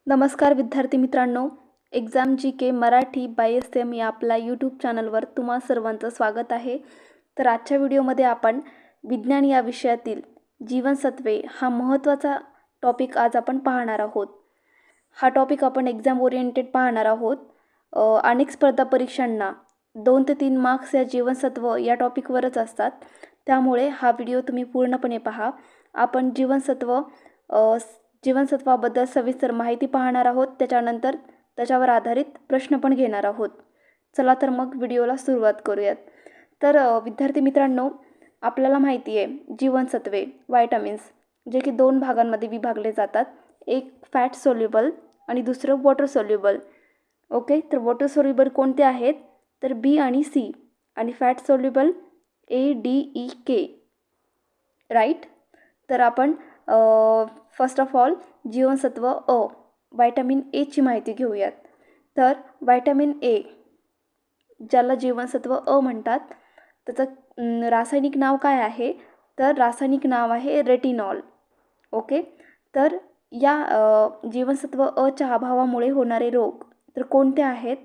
नमस्कार विद्यार्थी मित्रांनो, एक्झाम जी के मराठी बाय एस.एम या आपल्या यूट्यूब चॅनलवर तुम्हा सर्वांचं स्वागत आहे. तर आजच्या व्हिडिओमध्ये आपण विज्ञान या विषयातील जीवनसत्वे हा महत्त्वाचा टॉपिक आज आपण पाहणार आहोत. हा टॉपिक आपण एक्झाम ओरिएंटेड पाहणार आहोत. अनेक स्पर्धा परीक्षांना 2 ते 3 मार्क्स या जीवनसत्व या टॉपिकवरच असतात. त्यामुळे हा व्हिडिओ तुम्ही पूर्णपणे पहा. आपण जीवनसत्वाबद्दल सविस्तर माहिती पाहणार आहोत. त्याच्यानंतर त्याच्यावर आधारित प्रश्न पण घेणार आहोत. चला तर मग व्हिडिओला सुरुवात करूयात. तर विद्यार्थी मित्रांनो, आपल्याला माहिती आहे जीवनसत्वे व्हायटामिन्स जे की 2 भागांमध्ये विभागले जातात. एक फॅट सोल्युबल आणि दुसरं वॉटर सोल्युबल. ओके, तर वॉटर सोल्युबल कोणते आहेत? तर बी आणि सी, आणि फॅट सोल्युबल ADEK. राईट. तर आपण फर्स्ट ऑफ ऑल जीवनसत्व व्हायटामिन एची माहिती घेऊयात. तर व्हायटामिन ए, ज्याला जीवनसत्व म्हणतात, त्याचं रासायनिक नाव काय आहे? तर रासायनिक नाव आहे रेटिनॉल. ओके, तर या जीवनसत्व च्या अभावामुळे होणारे रोग तर कोणते आहेत?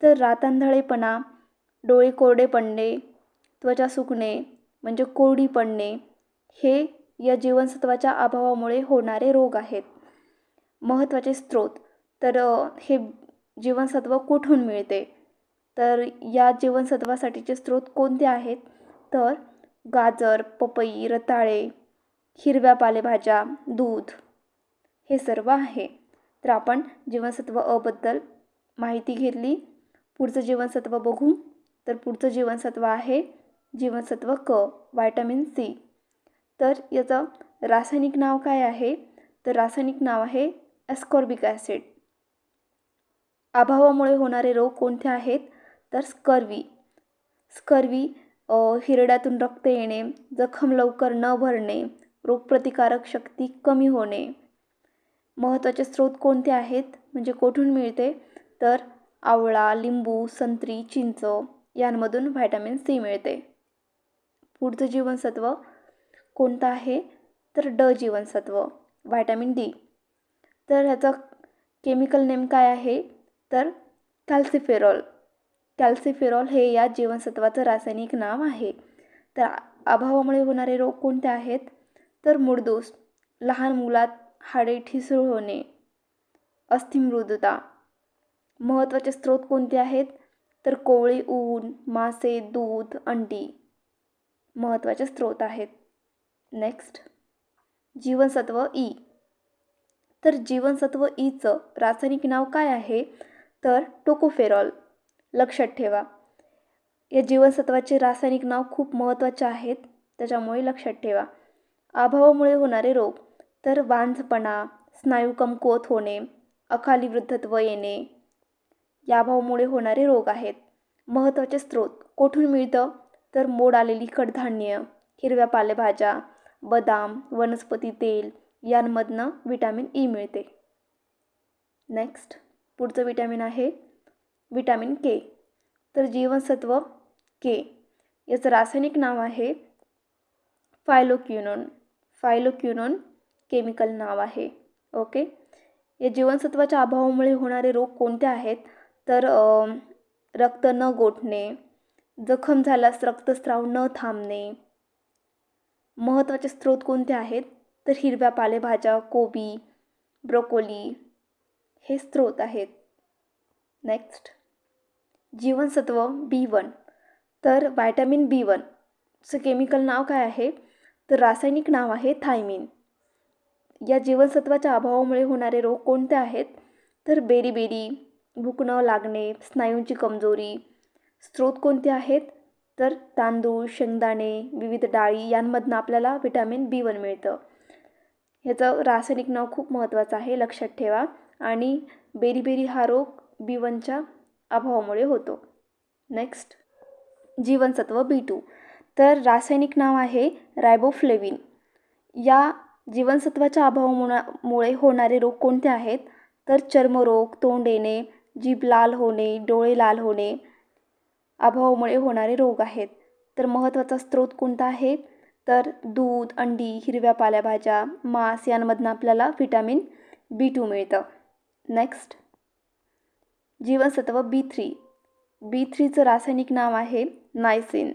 तर रातआंधळेपणा, डोळे कोरडे पडणे, त्वचा सुकणे म्हणजे कोरडी पडणे, हे या जीवनसत्वाच्या अभावामुळे होणारे रोग आहेत. महत्त्वाचे स्रोत, तर हे जीवनसत्व कुठून मिळते? तर या जीवनसत्वासाठीचे स्रोत कोणते आहेत? तर गाजर, पपई, रताळे, हिरव्या पालेभाज्या, दूध, हे सर्व आहे. तर आपण जीवनसत्व बद्दल माहिती घेतली. पुढचं जीवनसत्व बघू. तर पुढचं जीवनसत्व आहे जीवनसत्व व्हायटामिन सी. तर याचं रासायनिक नाव काय आहे? तर रासायनिक नाव आहे एस्कॉर्बिक ॲसिड. अभावामुळे होणारे रोग कोणते आहेत? तर स्कर्वी, हिरड्यातून रक्त येणे, जखम लवकर न भरणे, रोगप्रतिकारक शक्ती कमी होणे. महत्त्वाचे स्रोत कोणते आहेत म्हणजे कुठून मिळते? तर आवळा, लिंबू, संत्री, चिंच यांमधून व्हायटामिन सी मिळते. पुढचं जीवनसत्व कोणतं आहे? तर जीवनसत्व व्हायटामिन डी. तर ह्याचं केमिकल नेम काय आहे? तर कॅल्सिफेरॉल हे या जीवनसत्वाचं रासायनिक नाव आहे. तर अभावामुळे होणारे रोग कोणते आहेत? तर मूळदोष, लहान मुलात हाडे ठिसूळ होणे, अस्थिमृदुता. महत्त्वाचे स्रोत कोणते आहेत? तर कोवळी ऊन, मासे, दूध, अंडी महत्त्वाचे स्रोत आहेत. नेक्स्ट, जीवनसत्व ई. तर जीवनसत्व ईचं रासायनिक नाव काय आहे? तर टोकोफेरॉल. लक्षात ठेवा, या जीवनसत्वाचे रासायनिक नाव खूप महत्त्वाचे आहेत, त्याच्यामुळे लक्षात ठेवा. अभावामुळे होणारे रोग, तर वांझपणा, स्नायू कमकुवत होणे, अकाली वृद्धत्व येणे, या अभावामुळे होणारे रोग आहेत. महत्त्वाचे स्रोत कोठून मिळतं? तर मोड आलेली कडधान्य, हिरव्या पालेभाज्या, बदाम, वनस्पती तेल यांमधनं विटॅमिन ई मिळते. नेक्स्ट, पुढचं विटॅमिन आहे विटॅमिन के. तर जीवनसत्व के याचं रासायनिक नाव आहे फायलोक्विनोन केमिकल नाव आहे. ओके, या जीवनसत्वाच्या अभावामुळे होणारे रोग कोणते आहेत? तर रक्त न गोठणे, जखम झाल्यास रक्तस्राव न थांबणे. महत्त्वाचे स्रोत कोणते आहेत? तर हिरव्या पालेभाज्या, कोबी, ब्रोकोली हे स्रोत आहेत. नेक्स्ट, जीवनसत्व B1. तर व्हायटामिन B1चं केमिकल नाव काय आहे? तर रासायनिक नाव आहे थायमिन. या जीवनसत्वाच्या अभावामुळे होणारे रोग कोणते आहेत? तर बेरी, भूक न लागणे, स्नायूंची कमजोरी. स्रोत कोणते आहेत? तर तांदूळ, शेंगदाणे, विविध डाळी यांमधनं आपल्याला विटॅमिन B1 मिळतं. ह्याचं रासायनिक नाव खूप महत्त्वाचं आहे, लक्षात ठेवा. आणि बेरी हा रोग B1च्या अभावामुळे होतो. नेक्स्ट, जीवनसत्व B2. तर रासायनिक नाव आहे रायबोफ्लेविन. या जीवनसत्वाच्या अभावामुळे होणारे रोग कोणते आहेत? तर चर्मरोग, तोंड येणे, जीभ लाल होणे, डोळे लाल होणे, अभावामुळे होणारे रोग आहेत. तर महत्त्वाचा स्रोत कोणता आहे? तर दूध, अंडी, हिरव्या पालेभाज्या, मांस यांमधनं आपल्याला विटॅमिन B2 मिळतं. नेक्स्ट, जीवनसत्व B3चं रासायनिक नाव आहे नायसिन.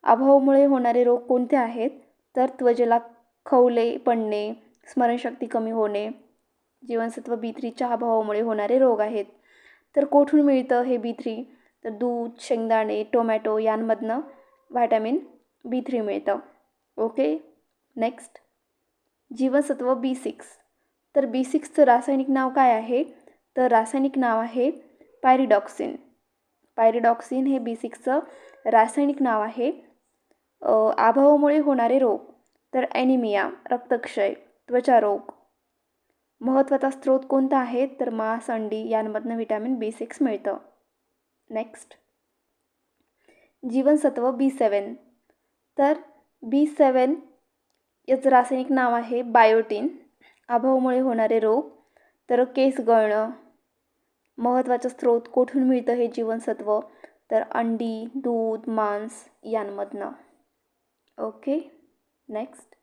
अभावामुळे होणारे रोग कोणते आहेत? तर त्वचेला खवले पडणे, स्मरणशक्ती कमी होणे, जीवनसत्व B3च्या अभावामुळे होणारे रोग आहेत. तर कोठून मिळतं हे B3? तर दूध, शेंगदाणे, टोमॅटो यांमधनं व्हिटॅमिन B3 मिळतं. ओके. नेक्स्ट, जीवनसत्व B6. तर B6चं रासायनिक नाव काय आहे? तर रासायनिक नाव आहे पायरिडॉक्सिन. पायरिडॉक्सिन हे B6चं रासायनिक नाव आहे. अभावामुळे होणारे रोग तर ॲनिमिया, रक्तक्षय, त्वचारोग. महत्त्वाचा स्रोत कोणता आहे? तर मांस, अंडी यांमधनं व्हिटॅमिन B6 मिळतं. नेक्स्ट, जीवनसत्व B7. तर B7 याचं रासायनिक नाव आहे बायोटीन. अभावामुळे होणारे रोग तर केस गळणं. महत्त्वाचं स्रोत कोठून मिळतं हे जीवनसत्व? तर अंडी, दूध, मांस यांमधनं. ओके. नेक्स्ट,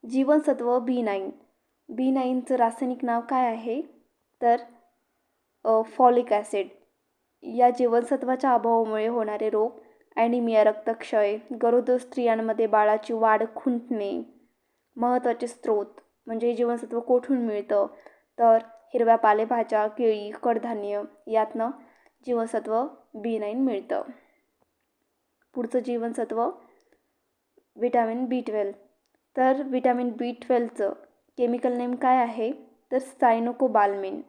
जीवनसत्व B9. B9चं रासायनिक नाव काय आहे? तर फॉलिक ॲसिड. या जीवनसत्वाच्या अभावामुळे होणारे रोग ॲनिमिया, रक्तक्षय, गरोदर स्त्रियांमध्ये बाळाची वाढ खुंटणे. महत्त्वाचे स्रोत म्हणजे जीवनसत्व कोठून मिळतं? तर हिरव्या पालेभाज्या, केळी, कडधान्य यातनं जीवनसत्व B9 मिळतं. पुढचं जीवनसत्व व्हिटॅमिन B12. तर व्हिटॅमिन B12चं केमिकल नेम काय आहे? तर सायनोकोबाल्मिन.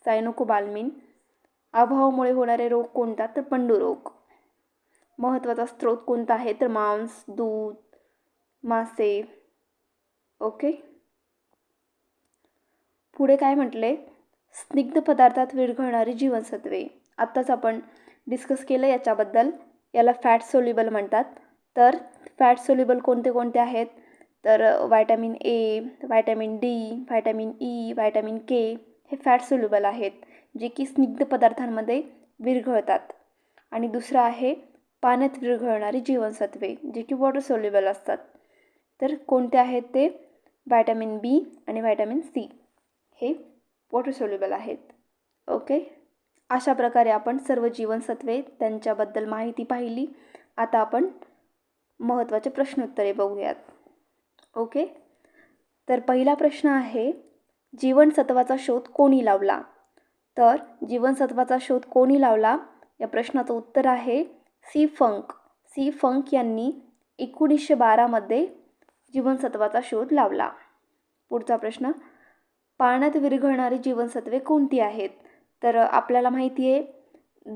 सायनोकोबाल्मिन. अभावामुळे होणारे रोग कोणता? तर पंडुरोग. महत्त्वाचा स्रोत कोणता आहे? तर मांस, दूध, मासे. ओके. पुढे काय म्हटले? स्निग्ध पदार्थात विरघळणारी जीवनसत्वे. आत्ताच आपण डिस्कस केलं याच्याबद्दल. याला फॅट सोल्युबल म्हणतात. तर फॅट सोल्युबल कोणते कोणते आहेत? तर vitamin A, vitamin D, vitamin E, vitamin K हे फॅट सोल्युबल आहेत, जे की स्निग्ध पदार्थांमध्ये विरघळतात. आणि दुसरं आहे पाण्यात विरघळणारी जीवनसत्वे, जे की वॉटर सोल्युबल असतात. तर कोणते आहेत ते? व्हिटॅमिन बी आणि व्हिटॅमिन सी हे वॉटर सोल्युबल आहेत. ओके. अशा प्रकारे आपण सर्व जीवनसत्वे त्यांच्याबद्दल माहिती पाहिली. आता आपण महत्त्वाचे प्रश्नोत्तरे बघूयात. ओके. तर पहिला प्रश्न आहे, जीवनसत्वाचा शोध कोणी लावला? तर जीवनसत्वाचा शोध कोणी लावला या प्रश्नाचं उत्तर आहे सी फंक. सी फंक यांनी 1912मध्ये जीवनसत्वाचा शोध लावला. पुढचा प्रश्न, पाण्यात विरघळणारी जीवनसत्वे कोणती आहेत? तर आपल्याला माहिती आहे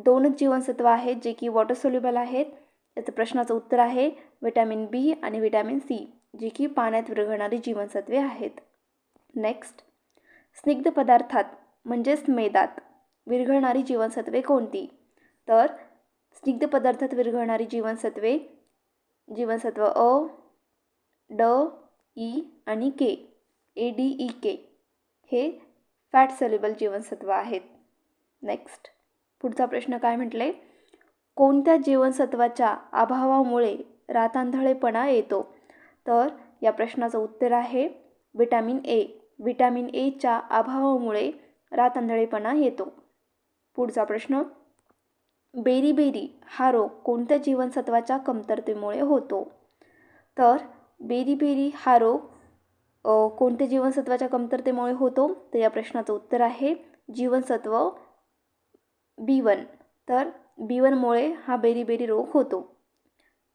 2च जीवनसत्व आहेत जे की वॉटर सोल्युबल आहेत. याचं प्रश्नाचं उत्तर आहे व्हिटॅमिन बी आणि व्हिटॅमिन सी, जी की पाण्यात विरघळणारी जीवनसत्वे आहेत. नेक्स्ट, स्निग्ध पदार्थात म्हणजेच मेदात विरघळणारी जीवनसत्वे कोणती? तर स्निग्ध पदार्थात विरघळणारी जीवनसत्वे जीवनसत्व अ, ड, ई आणि के, ADEK हे फॅट सोल्युबल जीवनसत्व आहेत. नेक्स्ट, पुढचा प्रश्न काय म्हटले? कोणत्या जीवनसत्वाच्या अभावामुळे रातांधळेपणा येतो? तर या प्रश्नाचं उत्तर आहे व्हिटॅमिन ए. व्हिटॅमिन एच्या अभावामुळे रातांधळेपणा येतो. पुढचा प्रश्न, बेरीबेरी हा रोग कोणत्या जीवनसत्वाच्या कमतरतेमुळे होतो? तर बेरीबेरी हा रोग कोणत्या जीवनसत्वाच्या कमतरतेमुळे होतो? तर या प्रश्नाचं उत्तर आहे जीवनसत्व B1. तर B1मुळे हा बेरीबेरी रोग होतो.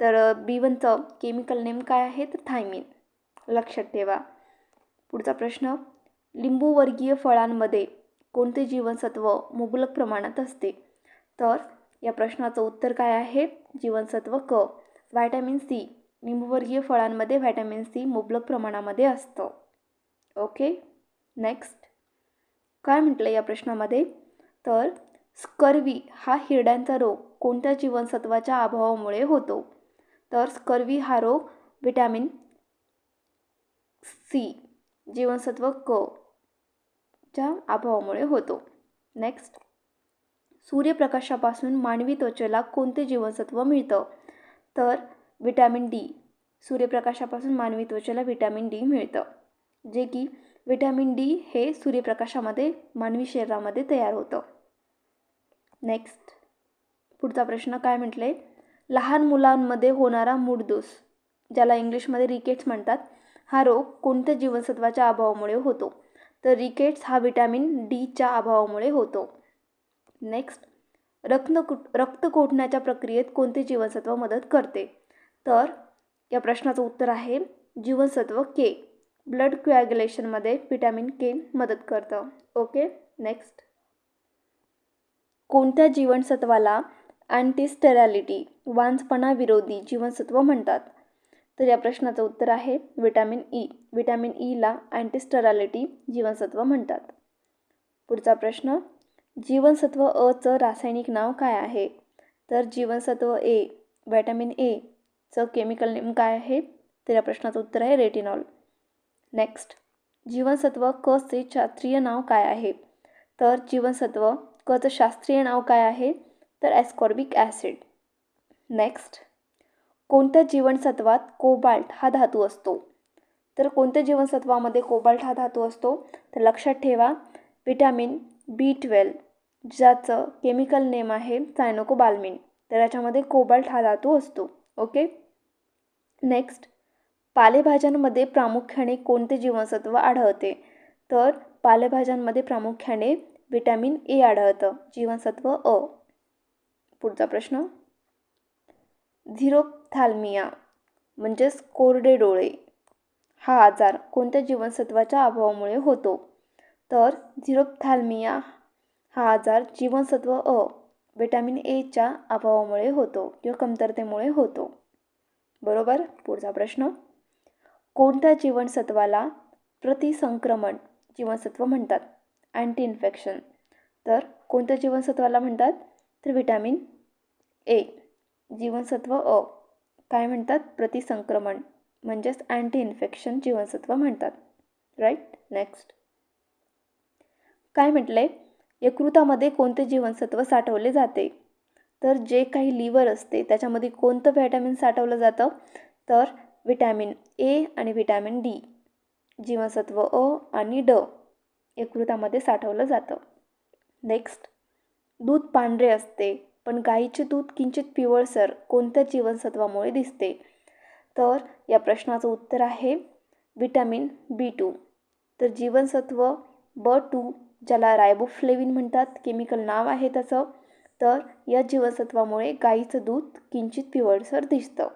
तर B1चं केमिकल नेम काय आहे? तर थायमिन. लक्षात ठेवा. पुढचा प्रश्न, लिंबूवर्गीय फळांमध्ये कोणते जीवनसत्व मुबलक प्रमाणात असते? तर या प्रश्नाचं उत्तर काय आहे? जीवनसत्व क, व्हिटॅमिन सी. लिंबूवर्गीय फळांमध्ये व्हिटॅमिन सी मुबलक प्रमाणामध्ये असतं. ओके. नेक्स्ट, काय म्हटलं या प्रश्नामध्ये? तर स्कर्वी हा हिरड्यांचा रोग कोणत्या जीवनसत्वाच्या अभावामुळे होतो? तर स्कर्वी हा रोग व्हिटॅमिन सी, जीवनसत्व क च्या अभावामुळे होतो. नेक्स्ट, सूर्यप्रकाशापासून मानवी त्वचेला कोणते जीवनसत्व मिळतं? तर व्हिटॅमिन डी. सूर्यप्रकाशापासून मानवी त्वचेला व्हिटॅमिन डी मिळतं, जे की विटॅमिन डी हे सूर्यप्रकाशामध्ये मानवी शरीरामध्ये तयार होतं. नेक्स्ट पुढचा प्रश्न काय म्हटले, लहान मुलांमध्ये होणारा मूळदोष, ज्याला इंग्लिशमध्ये रिकेट्स म्हणतात, हा रोग कोणत्या जीवनसत्वाच्या अभावामुळे होतो? तर रिकेट्स हा विटॅमिन डीच्या अभावामुळे होतो. नेक्स्ट, रक्त कोठण्याच्या प्रक्रियेत कोणते जीवनसत्व मदत करते? तर या प्रश्नाचं उत्तर आहे जीवनसत्व के. ब्लड कोॲग्युलेशनमध्ये विटॅमिन के मदत करतं. ओके. नेक्स्ट, कोणत्या जीवनसत्वाला अँटीस्टेरॅलिटी वांझपणा विरोधी जीवनसत्व म्हणतात? तर या प्रश्नाचं उत्तर आहे विटॅमिन ई. विटॅमिन ईला अँटीस्टेरॅलिटी जीवनसत्व म्हणतात. पुढचा प्रश्न, जीवनसत्व अचं रासायनिक नाव काय आहे? तर जीवनसत्व ए, विटॅमिन एचं केमिकल नेम काय आहे? तर या प्रश्नाचं उत्तर आहे रेटिनॉल. नेक्स्ट, जीवनसत्व क चे शास्त्रीय नाव काय आहे? तर जीवनसत्व कचं शास्त्रीय नाव काय आहे? तर ॲस्कॉर्बिक ॲसिड. नेक्स्ट, कोणत्या जीवनसत्वात कोबाल्ट हा धातू असतो? तर कोणत्या जीवनसत्वामध्ये कोबाल्ट हा धातू असतो? तर लक्षात ठेवा विटॅमिन B12, ज्याचं केमिकल नेम आहे सायनोकोबाल्मिन, तर याच्यामध्ये कोबाल्ट हा धातू असतो. ओके. नेक्स्ट, पालेभाज्यांमध्ये प्रामुख्याने कोणते जीवनसत्व आढळते? तर पालेभाज्यांमध्ये प्रामुख्याने विटॅमिन ए आढळतं, जीवनसत्व अ. पुढचा प्रश्न, झिरोप्थॅल्मिया म्हणजेच कोरडे डोळे हा आजार कोणत्या जीवनसत्वाच्या अभावामुळे होतो? तर झिरोप्थॅल्मिया हा आजार जीवनसत्व अ, विटॅमिन एच्या अभावामुळे होतो किंवा कमतरतेमुळे होतो. बरोबर. पुढचा प्रश्न, कोणत्या जीवनसत्वाला प्रतिसंक्रमण जीवनसत्व म्हणतात? Anti infection. तर कोणत्या जीवनसत्वाला म्हणतात? तर विटॅमिन ए. जीवनसत्व अ काय म्हणतात? प्रतिसंक्रमण म्हणजेच अँटी इन्फेक्शन जीवनसत्व म्हणतात. राईट. नेक्स्ट, काय म्हटलंय, यकृतामध्ये कोणते जीवनसत्व साठवले जाते? तर जे काही लिव्हर असते त्याच्यामध्ये कोणतं व्हिटॅमिन साठवलं जातं? तर विटॅमिन ए आणि विटॅमिन डी, जीवनसत्व अ आणि ड यकृतामध्ये साठवलं जातं. नेक्स्ट, दूध पांढरे असते पण गाईचे दूध किंचित पिवळसर कोणत्या जीवनसत्वामुळे दिसते? तर या प्रश्नाचं उत्तर आहे विटॅमिन B2. तर जीवनसत्व B2, ज्याला रायबोफ्लेविन म्हणतात, केमिकल नाव आहे त्याचं, तर या जीवनसत्वामुळे गाईचं दूध किंचित पिवळसर दिसतं.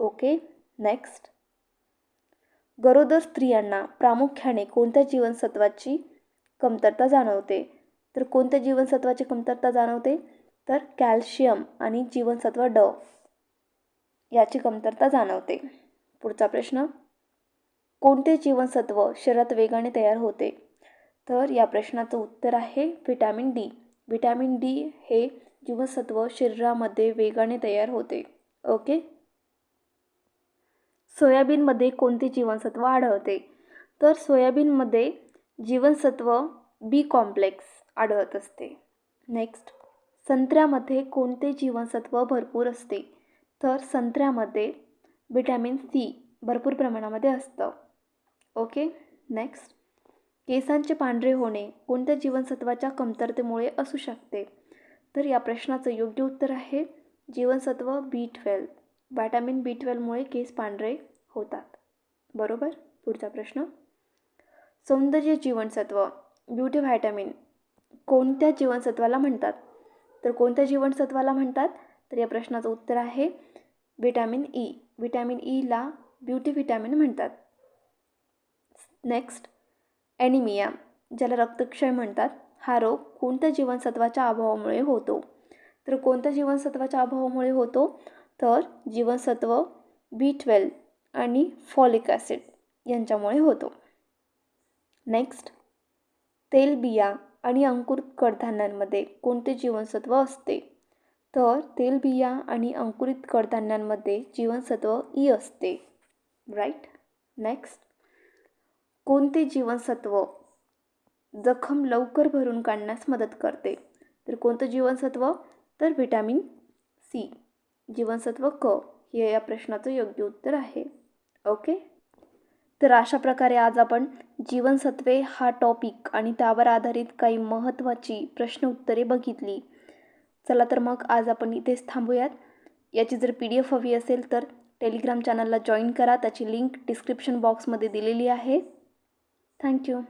ओके. नेक्स्ट, गरोदर स्त्रियांना प्रामुख्याने कोणत्या जीवनसत्वाची कमतरता जाणवते? तर कोणत्या जीवनसत्वाची कमतरता जाणवते? तर कॅल्शियम आणि जीवनसत्व ड याची कमतरता जाणवते. पुढचा प्रश्न, कोणते जीवनसत्व शरीरात वेगाने तयार होते? तर या प्रश्नाचं उत्तर आहे विटॅमिन डी. विटॅमिन डी हे जीवनसत्व शरीरामध्ये वेगाने तयार होते. ओके. सोयाबीनमध्ये कोणते जीवनसत्व आढळते? तर सोयाबीनमध्ये जीवनसत्व बी कॉम्प्लेक्स आढळत असते. नेक्स्ट, संत्र्यामध्ये कोणते जीवनसत्व भरपूर असते? तर संत्र्यामध्ये विटॅमिन सी भरपूर प्रमाणामध्ये असतं. ओके. नेक्स्ट, केसांचे पांढरे होणे कोणत्या जीवनसत्वाच्या कमतरतेमुळे असू शकते? तर या प्रश्नाचं योग्य उत्तर आहे जीवनसत्व B12. विटॅमिन B12मुळे केस पांढरे होतात. बरोबर. पुढचा प्रश्न, सौंदर्य जीवनसत्व ब्युटी व्हिटॅमिन कोणत्या जीवनसत्वाला म्हणतात? तर कोणत्या जीवनसत्वाला म्हणतात? तर या प्रश्नाचं उत्तर आहे विटॅमिन ई. विटॅमिन ईला ब्युटी व्हिटॅमिन म्हणतात. नेक्स्ट, ॲनिमिया, ज्याला रक्तक्षय म्हणतात, हा रोग कोणत्या जीवनसत्वाच्या अभावामुळे होतो? तर कोणत्या जीवनसत्वाच्या अभावामुळे होतो? तर जीवनसत्व B12 आणि फॉलिक ॲसिड यांच्यामुळे होतो. नेक्स्ट, तेलबिया आणि अंकुरित कडधान्यांमध्ये कोणते जीवनसत्व असते? तर तेलबिया आणि अंकुरित कडधान्यांमध्ये जीवनसत्व ई असते. राईट. नेक्स्ट, कोणते जीवनसत्व जखम लवकर भरून काढण्यास मदत करते? तर कोणतं जीवनसत्व? तर विटॅमिन सी, जीवनसत्व क हे या प्रश्नाचं योग्य उत्तर आहे. ओके. तर अशा प्रकारे आज आपण जीवनसत्वे हा टॉपिक आणि त्यावर आधारित काही महत्त्वाची प्रश्न उत्तरे बघितली. चला तर मग आज आपण इथेच थांबूयात. याची जर PDF हवी असेल तर टेलिग्राम चॅनलला जॉईन करा. त्याची लिंक डिस्क्रिप्शन बॉक्समध्ये दिलेली आहे. थँक्यू.